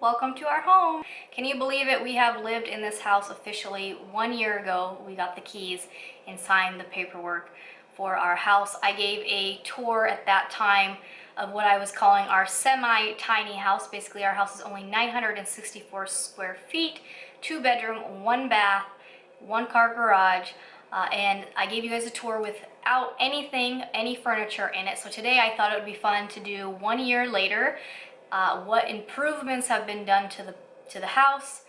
welcome to our home. Can you believe it? We have lived in this house officially 1 year ago. We got the keys and signed the paperwork for our house. I gave a tour at that time of what I was calling our semi-tiny house. Basically, our house is only 964 square feet, 2-bedroom, 1 bath, 1-car garage. And I gave you guys a tour without any furniture in it. So today I thought it would be fun to do 1 year later, what improvements have been done to the house,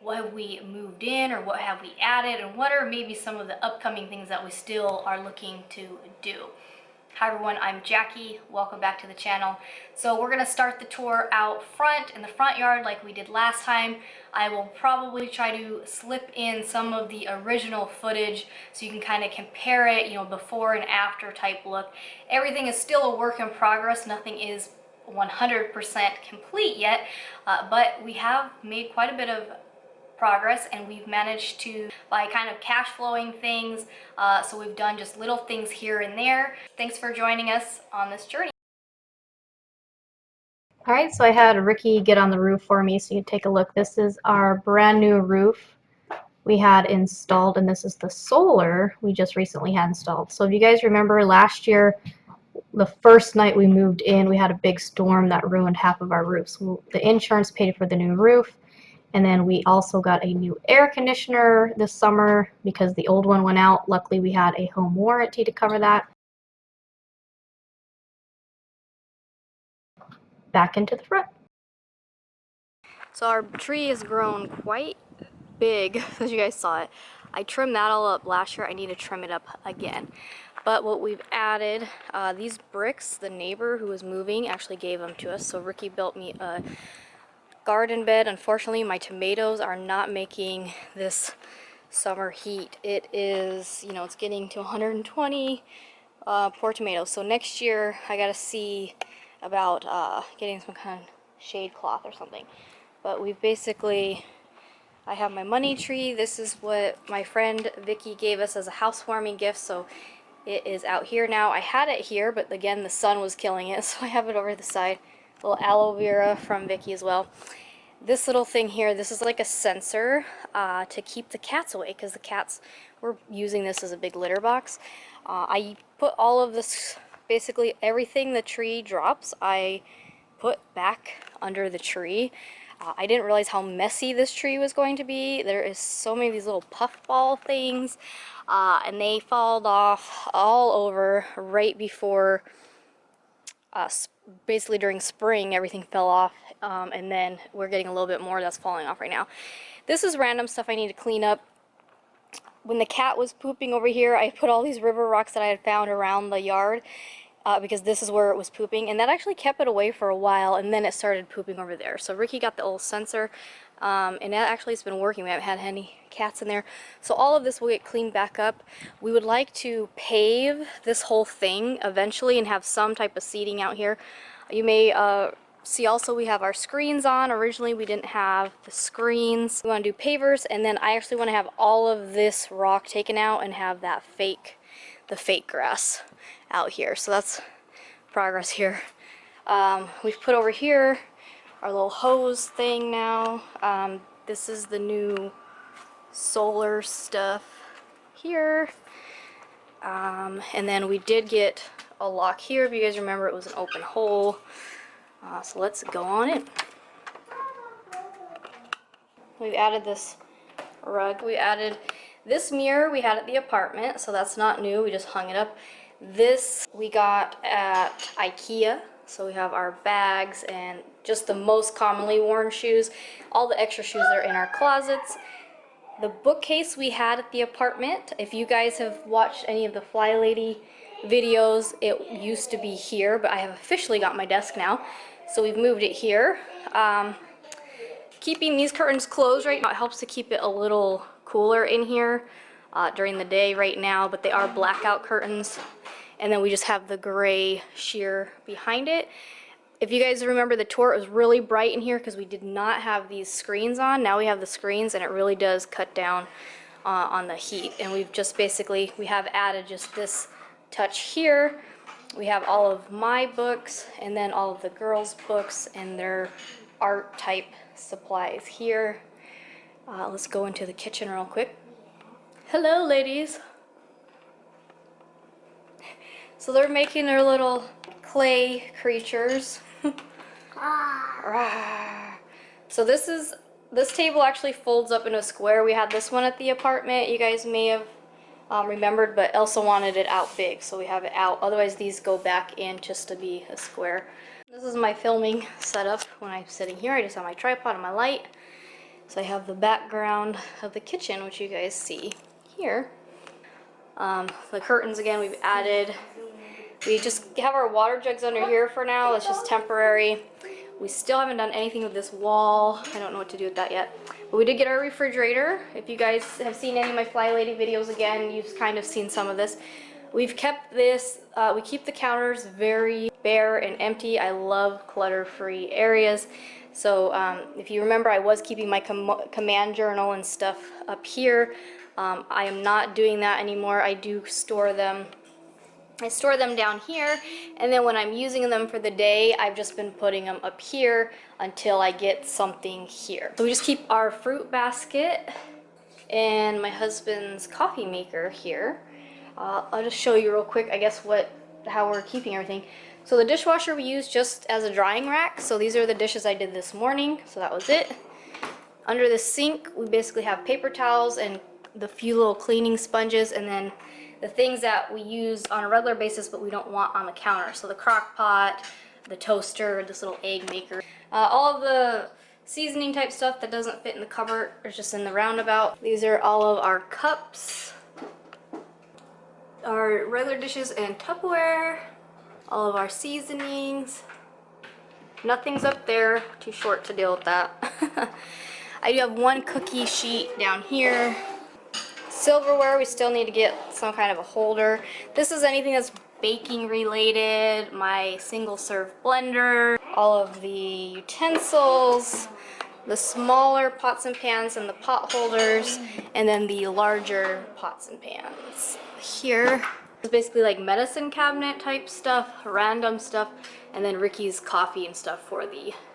what have we moved in or what have we added, and what are maybe some of the upcoming things that we still are looking to do. Hi everyone, I'm Jackie. Welcome back to the channel. So we're gonna start the tour out front in the front yard like we did last time. I will probably try to slip in some of the original footage so you can kind of compare it, you know, before and after type look. Everything is still a work in progress. Nothing is 100% complete yet, but we have made quite a bit of progress, and we've managed to, by kind of cash flowing things, so we've done just little things here and there. Thanks for joining us on this journey. All right, so I had Ricky get on the roof for me so you can take a look. This is our brand new roof we had installed, and this is the solar we just recently had installed. So if you guys remember last year, the first night we moved in, we had a big storm that ruined half of our roof. So the insurance paid for the new roof. And then we also got a new air conditioner this summer because the old one went out. Luckily, we had a home warranty to cover that. Back into the front. So our tree has grown quite big, as you guys saw it. I trimmed that all up last year. I need to trim it up again. But what we've added, these bricks, the neighbor who was moving actually gave them to us. So Ricky built me a garden bed. Unfortunately, my tomatoes are not making this summer heat. It is, you know, it's getting to 120, poor tomatoes. So next year I gotta see about getting some kind of shade cloth or something. But we've basically, I have my money tree. This is what my friend Vicky gave us as a housewarming gift, so it is out here now. I had it here, but again the sun was killing it, so I have it over to the side. A little aloe vera from Vicky as well. This little thing here, this is like a sensor to keep the cats away, because the cats were using this as a big litter box. I put all of this, basically everything the tree drops, I put back under the tree. I didn't realize how messy this tree was going to be. There is so many of these little puffball things, and they fall off all over right before basically during spring. Everything fell off, and then we're getting a little bit more that's falling off right now. This is random stuff I need to clean up. When the cat was pooping over here, I put all these river rocks that I had found around the yard, because this is where it was pooping, and that actually kept it away for a while, and then it started pooping over there. So Ricky got the old sensor, and that actually has been working. We haven't had any cats in there. So all of this will get cleaned back up. We would like to pave this whole thing eventually and have some type of seating out here. You may see also we have our screens on. Originally we didn't have the screens. We want to do pavers, and then I actually want to have all of this rock taken out and have that the fake grass out here. So that's progress here. We've put over here our little hose thing now. This is the new solar stuff here. And then we did get a lock here. If you guys remember, it was an open hole. So let's go on in. We've added this rug. We added this mirror we had at the apartment, so that's not new. We just hung it up. This we got at IKEA. So we have our bags and just the most commonly worn shoes. All the extra shoes are in our closets. The bookcase we had at the apartment, if you guys have watched any of the Fly Lady videos, it used to be here, but I have officially got my desk now. So we've moved it here. Keeping these curtains closed right now, it helps to keep it a little cooler in here during the day right now, but they are blackout curtains. And then we just have the gray sheer behind it. If you guys remember the tour, it was really bright in here because we did not have these screens on. Now we have the screens, and it really does cut down on the heat. And we've just basically, we have added just this touch here. We have all of my books, and then all of the girls' books and their art type supplies here. Let's go into the kitchen real quick. Hello, ladies. So they're making their little clay creatures. So this table actually folds up in a square. We had this one at the apartment. You guys may have remembered, but Elsa wanted it out big, so we have it out. Otherwise, these go back in just to be a square. This is my filming setup. When I'm sitting here, I just have my tripod and my light. So I have the background of the kitchen, which you guys see here. The curtains, again, we've added. We just have our water jugs under here for now. It's just temporary. We still haven't done anything with this wall. I don't know what to do with that yet. But we did get our refrigerator. If you guys have seen any of my Fly Lady videos, again, you've kind of seen some of this. We've kept this, we keep the counters very bare and empty. I love clutter-free areas. So if you remember, I was keeping my command journal and stuff up here. I am not doing that anymore. I do store them. I store them down here, and then when I'm using them for the day, I've just been putting them up here until I get something here. So we just keep our fruit basket and my husband's coffee maker here. I'll just show you real quick, I guess, how we're keeping everything. So the dishwasher we use just as a drying rack. So these are the dishes I did this morning, so that was it. Under the sink, we basically have paper towels and the few little cleaning sponges, and then the things that we use on a regular basis but we don't want on the counter. So the crock pot, the toaster, this little egg maker. All of the seasoning type stuff that doesn't fit in the cupboard is just in the roundabout. These are all of our cups, our regular dishes and Tupperware, all of our seasonings. Nothing's up there, too short to deal with that. I do have one cookie sheet down here. Silverware, we still need to get some kind of a holder. This is anything that's baking related, my single serve blender, all of the utensils, the smaller pots and pans and the pot holders, and then the larger pots and pans. Here is basically like medicine cabinet type stuff, random stuff, and then Ricky's coffee and stuff for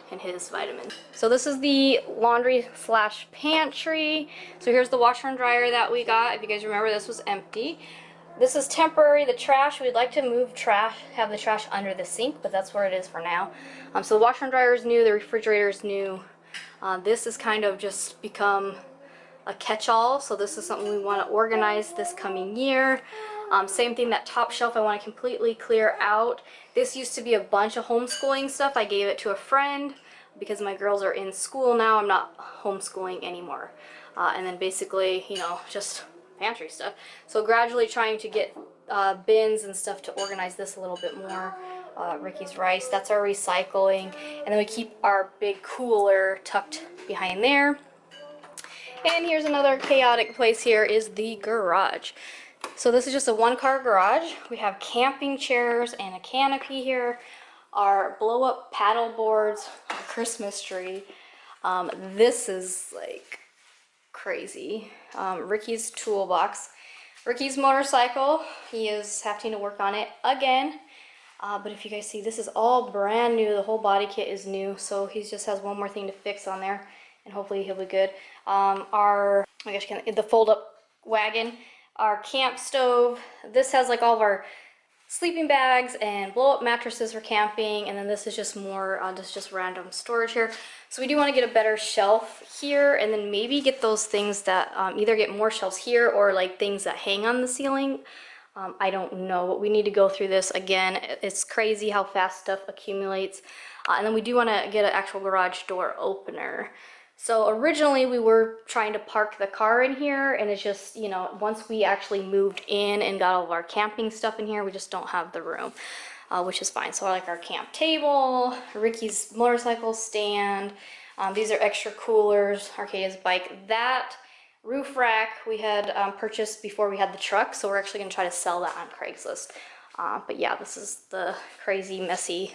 and his vitamins. So this is the laundry slash pantry. So here's the washer and dryer that we got. If you guys remember, this was empty. This is temporary. The trash, we'd like to move trash, have the trash under the sink, but that's where it is for now. So the washer and dryer is new, the refrigerator is new. This has kind of just become a catch-all, so this is something we want to organize this coming year. Same thing, that top shelf I want to completely clear out. This used to be a bunch of homeschooling stuff. I gave it to a friend because my girls are in school now. I'm not homeschooling anymore. And then basically, you know, just pantry stuff. So gradually trying to get bins and stuff to organize this a little bit more. Ricky's rice, that's our recycling. And then we keep our big cooler tucked behind there. And here's another chaotic place. Here is the garage. So this is just a one-car garage. We have camping chairs and a canopy here. Our blow-up paddle boards, our Christmas tree. This is like crazy. Ricky's toolbox. Ricky's motorcycle. He is having to work on it again. But if you guys see, this is all brand new. The whole body kit is new. So he just has one more thing to fix on there, and hopefully he'll be good. The fold-up wagon. Our camp stove. This has like all of our sleeping bags and blow-up mattresses for camping, and then this is just more just random storage here. So we do want to get a better shelf here, and then maybe get those things that either get more shelves here or like things that hang on the ceiling. I don't know, but we need to go through this again. It's crazy how fast stuff accumulates. And then we do want to get an actual garage door opener. So originally we were trying to park the car in here, and it's just, you know, once we actually moved in and got all of our camping stuff in here, we just don't have the room, which is fine. So I like our camp table, Ricky's motorcycle stand. These are extra coolers, Arcadia's bike. That roof rack we had purchased before we had the truck, so we're actually going to try to sell that on Craigslist. But yeah, this is the crazy, messy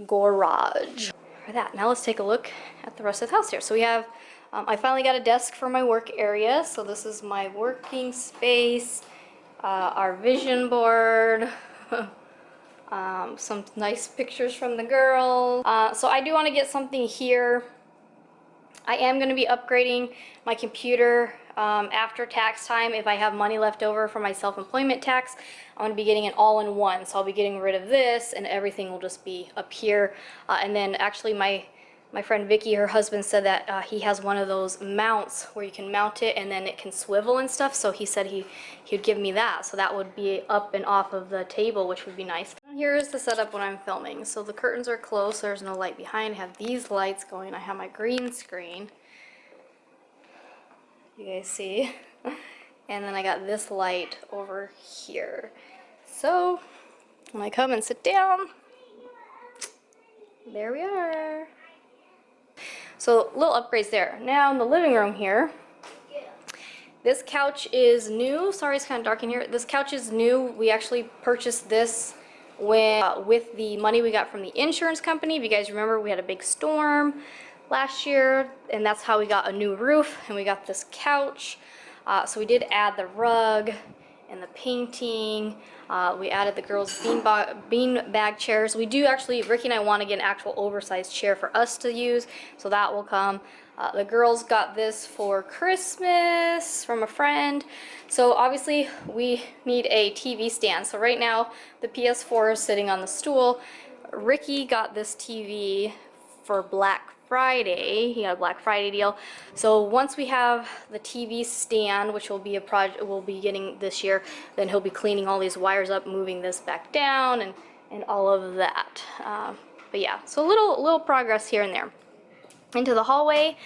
garage. For that. Now let's take a look at the rest of the house here. So we have, I finally got a desk for my work area. So this is my working space, our vision board. Some nice pictures from the girls. So I do want to get something here. I am going to be upgrading my computer after tax time. If I have money left over for my self-employment tax, I'm going to be getting it all-in-one. So I'll be getting rid of this and everything will just be up here. And then actually my friend Vicky, her husband, said that he has one of those mounts where you can mount it and then it can swivel and stuff. So he said he would give me that. So that would be up and off of the table, which would be nice. Here's the setup when I'm filming. So the curtains are closed, so there's no light behind. I have these lights going. I have my green screen. You guys see? And then I got this light over here. So when I come and sit down, there we are. So little upgrades there. Now in the living room here, this couch is new. Sorry, it's kind of dark in here. This couch is new. We actually purchased this with the money we got from the insurance company. If you guys remember, we had a big storm last year, and that's how we got a new roof, and we got this couch. So we did add the rug and the painting. We added the girls' bean bag chairs. We do actually, Ricky and I want to get an actual oversized chair for us to use, so that will come. The girls got this for Christmas from a friend. So obviously we need a TV stand. So right now the PS4 is sitting on the stool. Ricky got this TV for Black Friday. He got a Black Friday deal. So once we have the TV stand, which will be a project we'll be getting this year, then he'll be cleaning all these wires up, moving this back down, and all of that. But yeah, so little progress here and there. Into the hallway,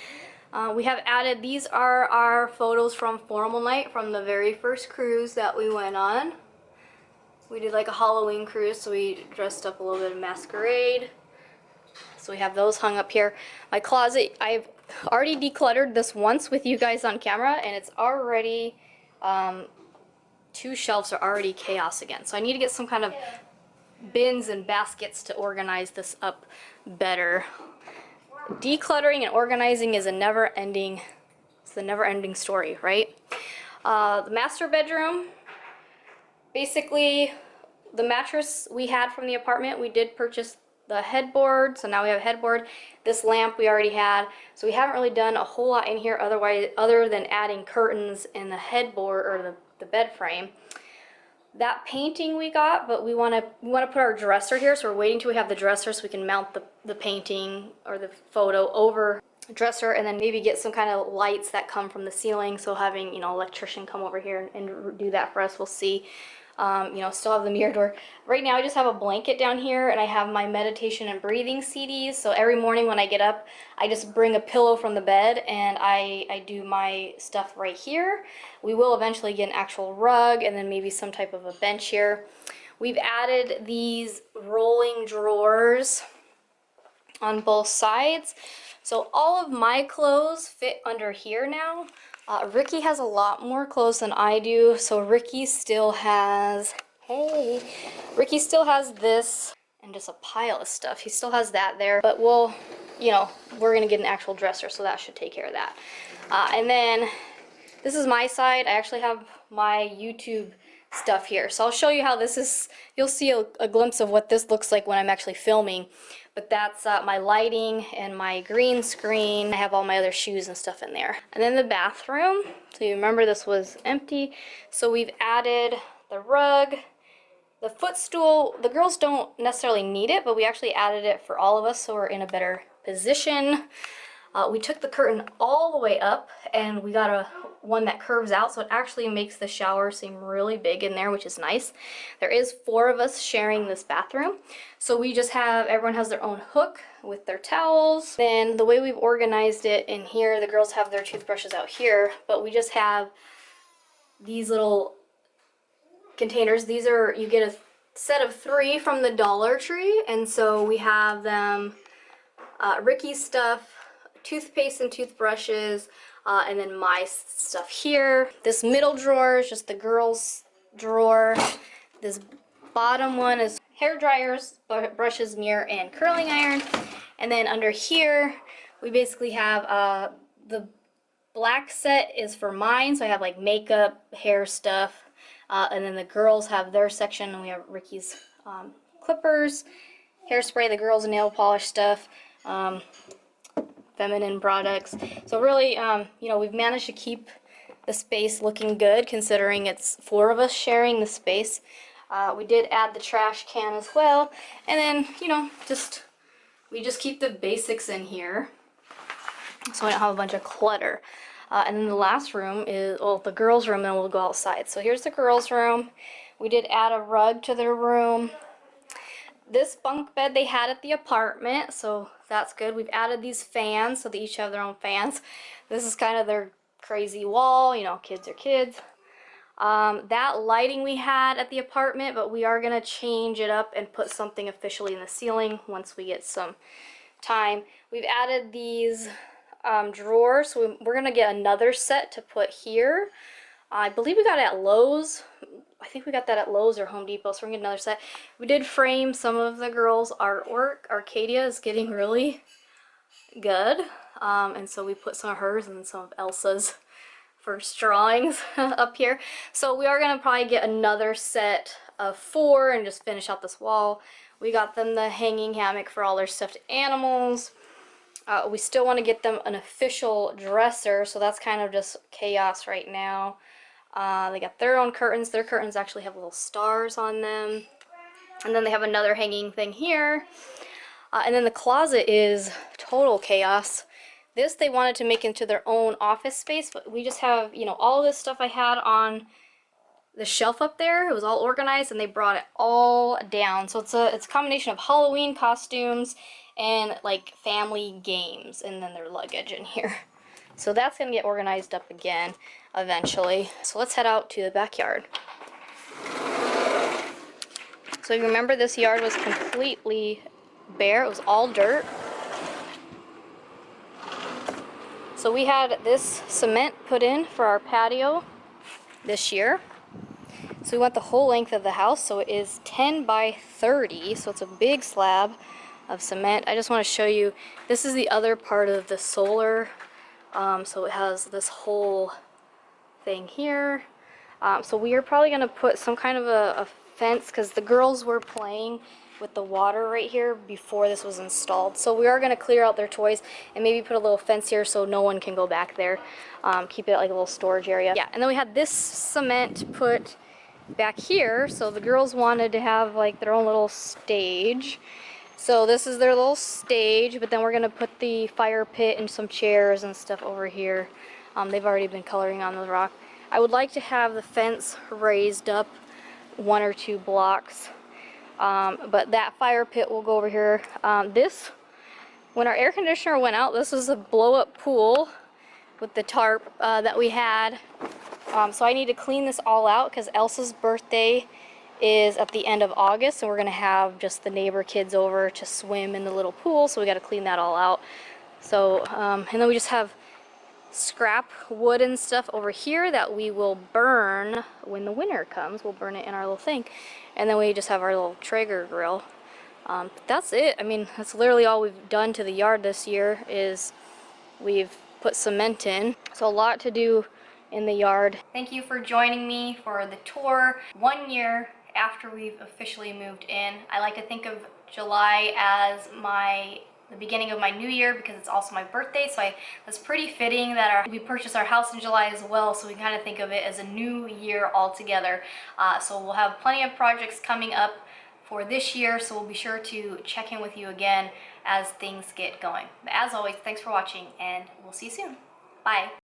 we have added, these are our photos from formal night from the very first cruise that we went on. We did like a Halloween cruise, so we dressed up a little bit of masquerade. So we have those hung up here. My closet, I've already decluttered this once with you guys on camera, and it's already, 2 shelves are already chaos again. So I need to get some kind of bins and baskets to organize this up better. Decluttering and organizing is a never-ending story, right? The master bedroom, basically the mattress we had from the apartment, we did purchase the headboard, so now we have a headboard. This lamp we already had, so we haven't really done a whole lot in here other than adding curtains and the headboard or the bed frame. That painting we got, but we want to put our dresser here, so we're waiting till we have the dresser so we can mount the painting or the photo over the dresser, and then maybe get some kind of lights that come from the ceiling. So having, you know, electrician come over here and do that for us, we'll see. You know, still have the mirror door. Right now I just have a blanket down here, and I have my meditation and breathing CDs. So every morning when I get up, I just bring a pillow from the bed and I do my stuff right here. We will eventually get an actual rug and then maybe some type of a bench here. We've added these rolling drawers on both sides. So all of my clothes fit under here now. Ricky has a lot more clothes than I do, so Ricky still has, Ricky still has this and just a pile of stuff. He still has that there, but we'll, you know, we're gonna get an actual dresser, so that should take care of that. And then this is my side. I actually have my YouTube stuff here, so I'll show you how this is. You'll see a glimpse of what this looks like when I'm actually filming. But that's my lighting and my green screen. I have all my other shoes and stuff in there. And then the bathroom. So you remember this was empty. So we've added the rug, the footstool. The girls don't necessarily need it, but we actually added it for all of us so we're in a better position. We took the curtain all the way up and we got one that curves out, so it actually makes the shower seem really big in there, which is nice. There is 4 of us sharing this bathroom, so we just have, everyone has their own hook with their towels. Then the way we've organized it in here, the girls have their toothbrushes out here, but we just have these little containers. These are, you get a set of 3 from the Dollar Tree, and so we have them, Ricky's stuff, toothpaste and toothbrushes, and then my stuff here. This middle drawer is just the girls' drawer. This bottom one is hair dryers, brushes, mirror, and curling iron. And then under here, we basically have the black set is for mine, so I have like makeup, hair stuff, and then the girls have their section, and we have Ricky's clippers, hairspray, the girls' nail polish stuff, feminine products. So really, you know, we've managed to keep the space looking good considering it's 4 of us sharing the space. We did add the trash can as well, and then, you know, we just keep the basics in here so we don't have a bunch of clutter. And then the last room is, well, the girls' room, then we'll go outside. So here's the girls' room. We did add a rug to their room. This bunk bed they had at the apartment, so that's good. We've added these fans so they each have their own fans. This is kind of their crazy wall, you know, kids are kids. That lighting we had at the apartment, but we are gonna change it up and put something officially in the ceiling once we get some time. We've added these drawers, so we're gonna get another set to put here. I believe we got it at Lowe's. I think we got that at Lowe's or Home Depot, so we're gonna get another set. We did frame some of the girls' artwork. Arcadia is getting really good, and so we put some of hers and some of Elsa's first drawings up here. So we are gonna probably get another set of 4 and just finish out this wall. We got them the hanging hammock for all their stuffed animals. We still want to get them an official dresser, so that's kind of just chaos right now. They got their own curtains. Their curtains actually have little stars on them. And then they have another hanging thing here. And then the closet is total chaos. This they wanted to make into their own office space, but we just have, you know, all this stuff I had on the shelf up there. It was all organized and they brought it all down. So it's a combination of Halloween costumes and like family games, and then their luggage in here. So that's gonna get organized up again eventually. So let's head out to the backyard. So you remember this yard was completely bare. It was all dirt. So we had this cement put in for our patio this year. So we went the whole length of the house, so it is 10 by 30, so it's a big slab of cement. I just want to show you, this is the other part of the solar, so it has this whole thing here. So we are probably going to put some kind of a fence, because the girls were playing with the water right here before this was installed. So we are going to clear out their toys and maybe put a little fence here so no one can go back there. Keep it like a little storage area. Yeah, and then we had this cement put back here, so the girls wanted to have like their own little stage. So this is their little stage, but then we're gonna put the fire pit and some chairs and stuff over here. They've already been coloring on the rock. I would like to have the fence raised up 1 or 2 blocks, but that fire pit will go over here. When our air conditioner went out, this was a blow-up pool with the tarp that we had. So I need to clean this all out because Elsa's birthday is at the end of August, and we're gonna have just the neighbor kids over to swim in the little pool, so we got to clean that all out. So and then we just have scrap wood and stuff over here that we will burn when the winter comes. We'll burn it in our little thing, and then we just have our little Traeger grill. But that's it. I mean, that's literally all we've done to the yard this year, is we've put cement in. So a lot to do in the yard. Thank you for joining me for the tour 1 year after we've officially moved in. I like to think of July as the beginning of my new year because it's also my birthday, so that's pretty fitting that we purchased our house in July as well, so we kind of think of it as a new year altogether. So we'll have plenty of projects coming up for this year, so we'll be sure to check in with you again as things get going. But as always, thanks for watching, and we'll see you soon. Bye.